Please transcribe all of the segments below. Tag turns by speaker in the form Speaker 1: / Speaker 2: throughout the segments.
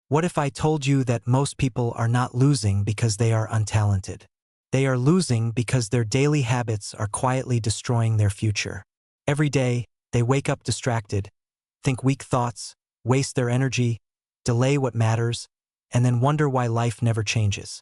Speaker 1: What if I told you that most people are not losing because they are untalented? They are losing because their daily habits are quietly destroying their future. Every day, they wake up distracted, think weak thoughts, waste their energy, delay what matters, and then wonder why life never changes.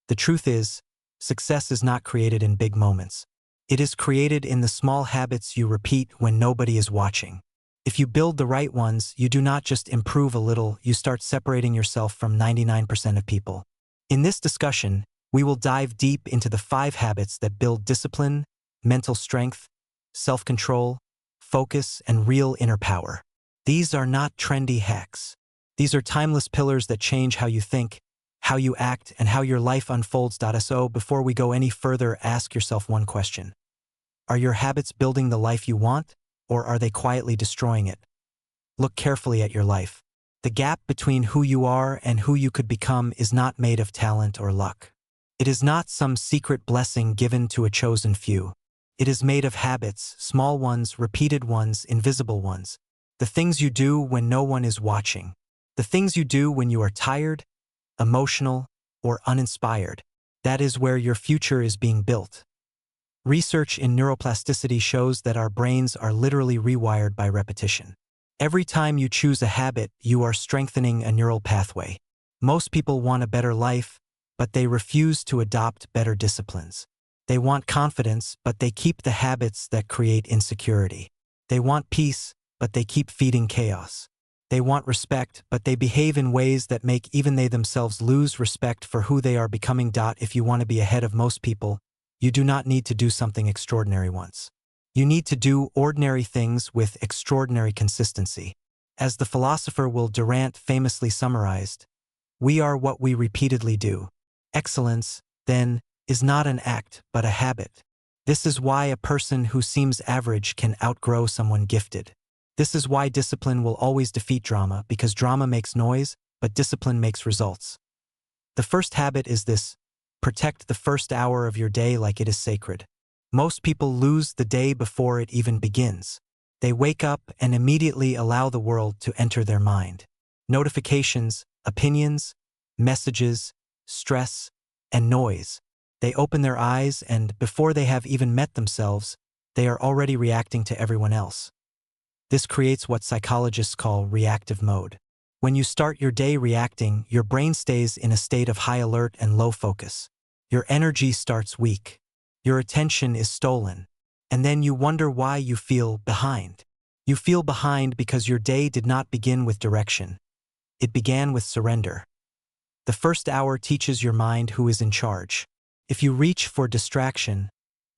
Speaker 1: The truth is, success is not created in big moments. It is created in the small habits you repeat when nobody is watching. If you build the right ones, you do not just improve a little, you start separating yourself from 99% of people. In this discussion, we will dive deep into the 5 habits that build discipline, mental strength, self-control, focus, and real inner power. These are not trendy hacks. These are timeless pillars that change how you think, how you act, and how your life unfolds. So before we go any further, ask yourself one question. Are your habits building the life you want, or are they quietly destroying it? Look carefully at your life. The gap between who you are and who you could become is not made of talent or luck. It is not some secret blessing given to a chosen few. It is made of habits, small ones, repeated ones, invisible ones. The things you do when no one is watching. The things you do when you are tired, emotional, or uninspired. That is where your future is being built. Research in neuroplasticity shows that our brains are literally rewired by repetition. Every time you choose a habit, you are strengthening a neural pathway. Most people want a better life, but they refuse to adopt better disciplines. They want confidence, but they keep the habits that create insecurity. They want peace, but they keep feeding chaos. They want respect, but they behave in ways that make even they themselves lose respect for who they are becoming. If you want to be ahead of most people, you do not need to do something extraordinary once. You need to do ordinary things with extraordinary consistency. As the philosopher Will Durant famously summarized, we are what we repeatedly do. Excellence, then, is not an act, but a habit. This is why a person who seems average can outgrow someone gifted. This is why discipline will always defeat drama, because drama makes noise, but discipline makes results. The first habit is this: protect the first hour of your day like it is sacred. Most people lose the day before it even begins. They wake up and immediately allow the world to enter their mind. Notifications, opinions, messages, stress, and noise. They open their eyes and, before they have even met themselves, they are already reacting to everyone else. This creates what psychologists call reactive mode. When you start your day reacting, your brain stays in a state of high alert and low focus. Your energy starts weak. Your attention is stolen. And then you wonder why you feel behind. You feel behind because your day did not begin with direction. It began with surrender. The first hour teaches your mind who is in charge. If you reach for distraction,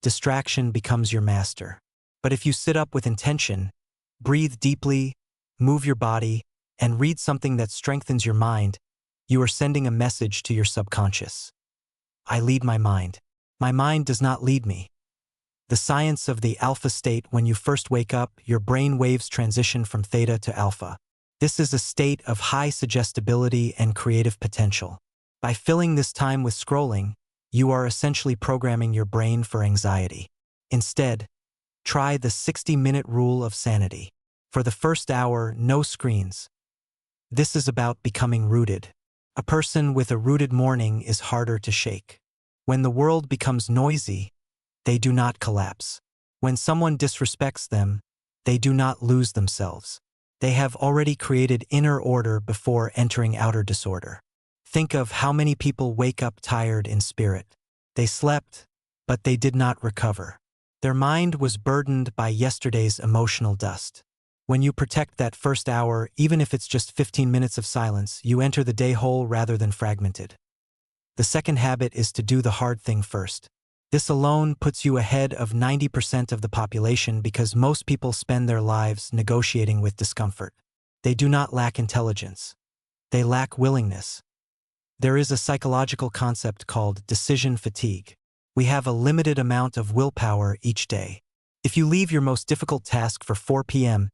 Speaker 1: distraction becomes your master. But if you sit up with intention, breathe deeply, move your body, and read something that strengthens your mind, you are sending a message to your subconscious. I lead my mind. My mind does not lead me. The science of the alpha state: when you first wake up, your brain waves transition from theta to alpha. This is a state of high suggestibility and creative potential. By filling this time with scrolling, you are essentially programming your brain for anxiety. Instead, try the 60-minute rule of sanity. For the first hour, no screens. This is about becoming rooted. A person with a rooted morning is harder to shake. When the world becomes noisy, they do not collapse. When someone disrespects them, they do not lose themselves. They have already created inner order before entering outer disorder. Think of how many people wake up tired in spirit. They slept, but they did not recover. Their mind was burdened by yesterday's emotional dust. When you protect that first hour, even if it's just 15 minutes of silence, you enter the day whole rather than fragmented. The second habit is to do the hard thing first. This alone puts you ahead of 90% of the population because most people spend their lives negotiating with discomfort. They do not lack intelligence. They lack willingness. There is a psychological concept called decision fatigue. We have a limited amount of willpower each day. If you leave your most difficult task for 4 p.m.,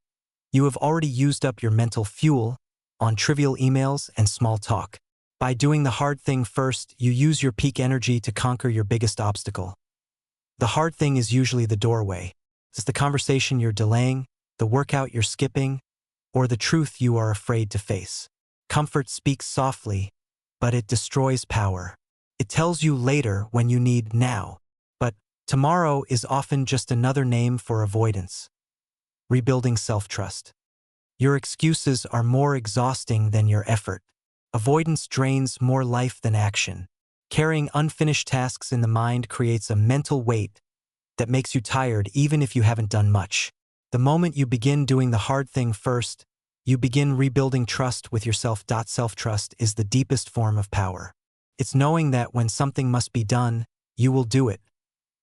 Speaker 1: you have already used up your mental fuel on trivial emails and small talk. By doing the hard thing first, you use your peak energy to conquer your biggest obstacle. The hard thing is usually the doorway. It's the conversation you're delaying, the workout you're skipping, or the truth you are afraid to face. Comfort speaks softly, but it destroys power. It tells you later when you need now, but tomorrow is often just another name for avoidance. Rebuilding self-trust. Your excuses are more exhausting than your effort. Avoidance drains more life than action. Carrying unfinished tasks in the mind creates a mental weight that makes you tired even if you haven't done much. The moment you begin doing the hard thing first, you begin rebuilding trust with yourself. Self-trust is the deepest form of power. It's knowing that when something must be done, you will do it,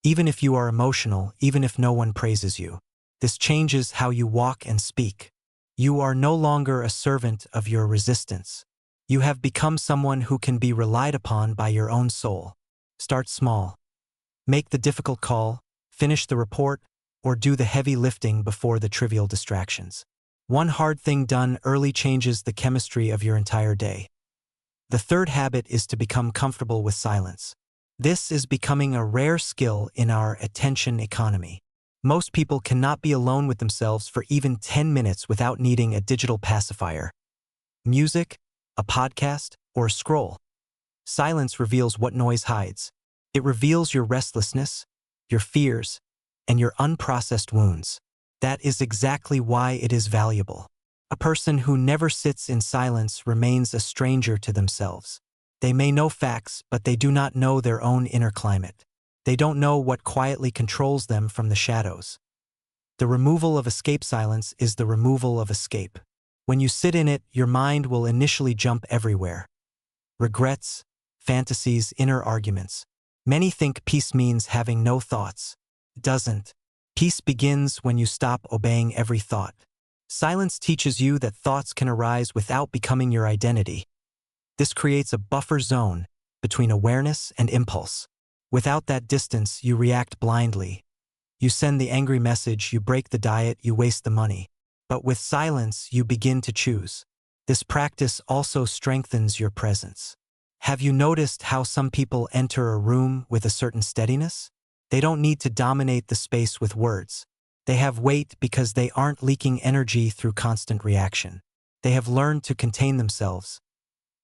Speaker 1: even if you are emotional, even if no one praises you. This changes how you walk and speak. You are no longer a servant of your resistance. You have become someone who can be relied upon by your own soul. Start small. Make the difficult call, finish the report, or do the heavy lifting before the trivial distractions. One hard thing done early changes the chemistry of your entire day. The third habit is to become comfortable with silence. This is becoming a rare skill in our attention economy. Most people cannot be alone with themselves for even 10 minutes without needing a digital pacifier. Music, a podcast, or a scroll. Silence reveals what noise hides. It reveals your restlessness, your fears, and your unprocessed wounds. That is exactly why it is valuable. A person who never sits in silence remains a stranger to themselves. They may know facts, but they do not know their own inner climate. They don't know what quietly controls them from the shadows. The removal of escape silence is the removal of escape. When you sit in it, your mind will initially jump everywhere. Regrets, fantasies, inner arguments. Many think peace means having no thoughts. It doesn't. Peace begins when you stop obeying every thought. Silence teaches you that thoughts can arise without becoming your identity. This creates a buffer zone between awareness and impulse. Without that distance, you react blindly. You send the angry message, you break the diet, you waste the money. But with silence, you begin to choose. This practice also strengthens your presence. Have you noticed how some people enter a room with a certain steadiness? They don't need to dominate the space with words. They have weight because they aren't leaking energy through constant reaction. They have learned to contain themselves.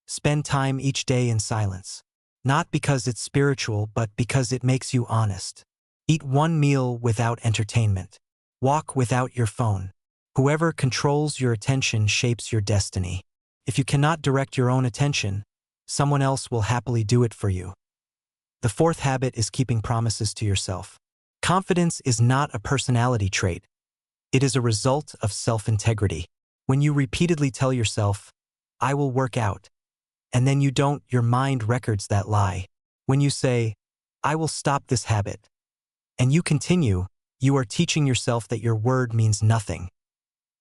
Speaker 1: Spend time each day in silence. Not because it's spiritual, but because it makes you honest. Eat one meal without entertainment. Walk without your phone. Whoever controls your attention shapes your destiny. If you cannot direct your own attention, someone else will happily do it for you. The fourth habit is keeping promises to yourself. Confidence is not a personality trait. It is a result of self-integrity. When you repeatedly tell yourself, "I will work out," and then you don't, your mind records that lie. When you say, "I will stop this habit," and you continue, you are teaching yourself that your word means nothing.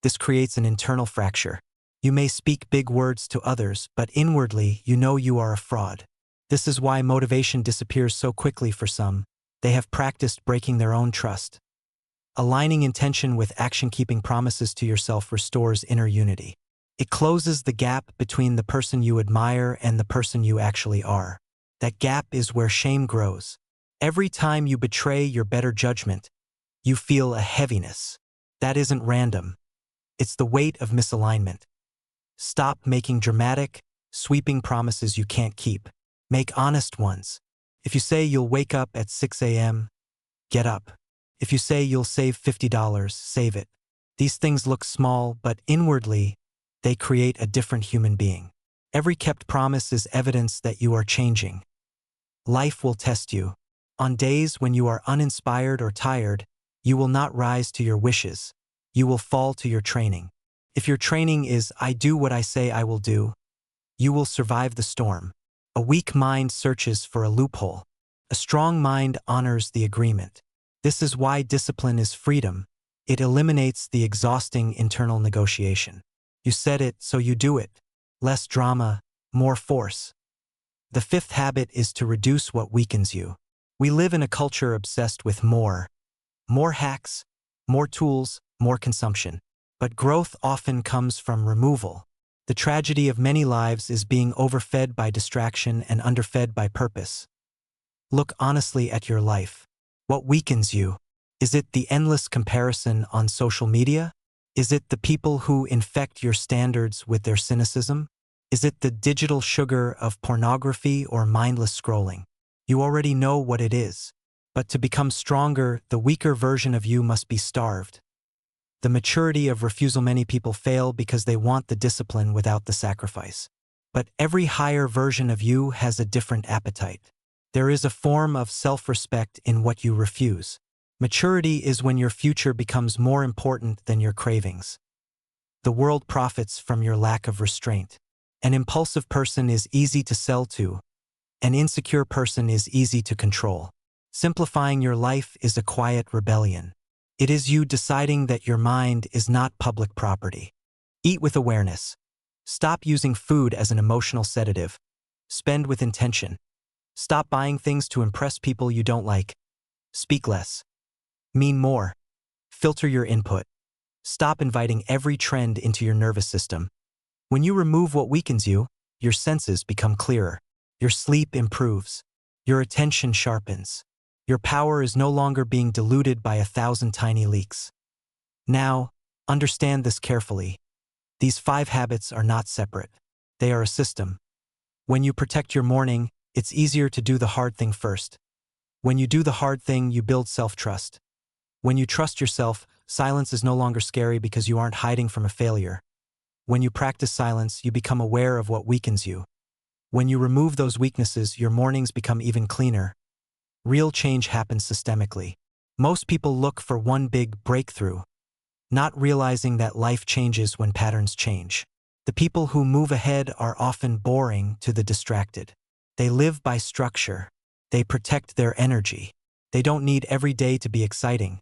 Speaker 1: This creates an internal fracture. You may speak big words to others, but inwardly you know you are a fraud. This is why motivation disappears so quickly for some. They have practiced breaking their own trust. Aligning intention with action, keeping promises to yourself restores inner unity. It closes the gap between the person you admire and the person you actually are. That gap is where shame grows. Every time you betray your better judgment, you feel a heaviness. That isn't random. It's the weight of misalignment. Stop making dramatic, sweeping promises you can't keep. Make honest ones. If you say you'll wake up at 6 a.m., get up. If you say you'll save $50, save it. These things look small, but inwardly, they create a different human being. Every kept promise is evidence that you are changing. Life will test you. On days when you are uninspired or tired, you will not rise to your wishes. You will fall to your training. If your training is, "I do what I say I will do," you will survive the storm. A weak mind searches for a loophole. A strong mind honors the agreement. This is why discipline is freedom. It eliminates the exhausting internal negotiation. You said it, so you do it. Less drama, more force. The fifth habit is to reduce what weakens you. We live in a culture obsessed with more. More hacks, more tools, more consumption. But growth often comes from removal. The tragedy of many lives is being overfed by distraction and underfed by purpose. Look honestly at your life. What weakens you? Is it the endless comparison on social media? Is it the people who infect your standards with their cynicism? Is it the digital sugar of pornography or mindless scrolling? You already know what it is. But to become stronger, the weaker version of you must be starved. The maturity of refusal. Many people fail because they want the discipline without the sacrifice. But every higher version of you has a different appetite. There is a form of self-respect in what you refuse. Maturity is when your future becomes more important than your cravings. The world profits from your lack of restraint. An impulsive person is easy to sell to. An insecure person is easy to control. Simplifying your life is a quiet rebellion. It is you deciding that your mind is not public property. Eat with awareness. Stop using food as an emotional sedative. Spend with intention. Stop buying things to impress people you don't like. Speak less. Mean more. Filter your input. Stop inviting every trend into your nervous system. When you remove what weakens you, your senses become clearer. Your sleep improves. Your attention sharpens. Your power is no longer being diluted by 1,000 tiny leaks. Now, understand this carefully. These 5 habits are not separate. They are a system. When you protect your morning, it's easier to do the hard thing first. When you do the hard thing, you build self-trust. When you trust yourself, silence is no longer scary because you aren't hiding from a failure. When you practice silence, you become aware of what weakens you. When you remove those weaknesses, your mornings become even cleaner. Real change happens systemically. Most people look for one big breakthrough, not realizing that life changes when patterns change. The people who move ahead are often boring to the distracted. They live by structure. They protect their energy. They don't need every day to be exciting.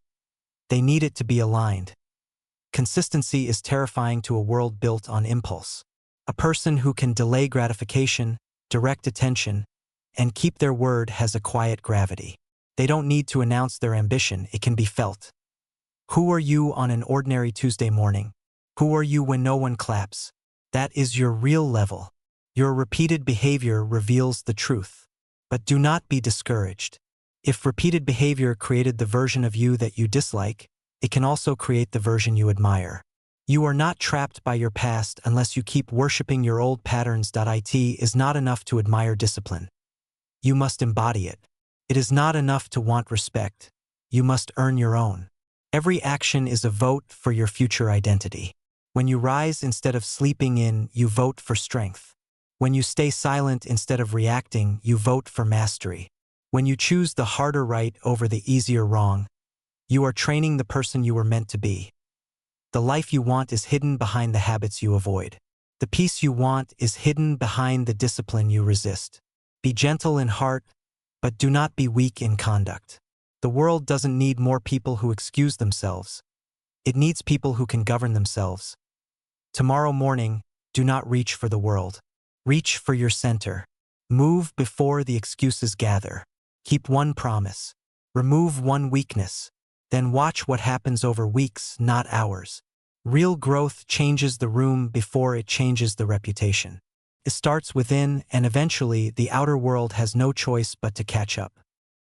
Speaker 1: They need it to be aligned. Consistency is terrifying to a world built on impulse. A person who can delay gratification, direct attention, and keep their word has a quiet gravity. They don't need to announce their ambition, it can be felt. Who are you on an ordinary Tuesday morning? Who are you when no one claps? That is your real level. Your repeated behavior reveals the truth. But do not be discouraged. If repeated behavior created the version of you that you dislike, it can also create the version you admire. You are not trapped by your past unless you keep worshiping your old patterns. It is not enough to admire discipline. You must embody it. It is not enough to want respect. You must earn your own. Every action is a vote for your future identity. When you rise instead of sleeping in, you vote for strength. When you stay silent instead of reacting, you vote for mastery. When you choose the harder right over the easier wrong, you are training the person you were meant to be. The life you want is hidden behind the habits you avoid. The peace you want is hidden behind the discipline you resist. Be gentle in heart, but do not be weak in conduct. The world doesn't need more people who excuse themselves. It needs people who can govern themselves. Tomorrow morning, do not reach for the world. Reach for your center. Move before the excuses gather. Keep one promise. Remove one weakness. Then watch what happens over weeks, not hours. Real growth changes the room before it changes the reputation. It starts within, and eventually the outer world has no choice but to catch up.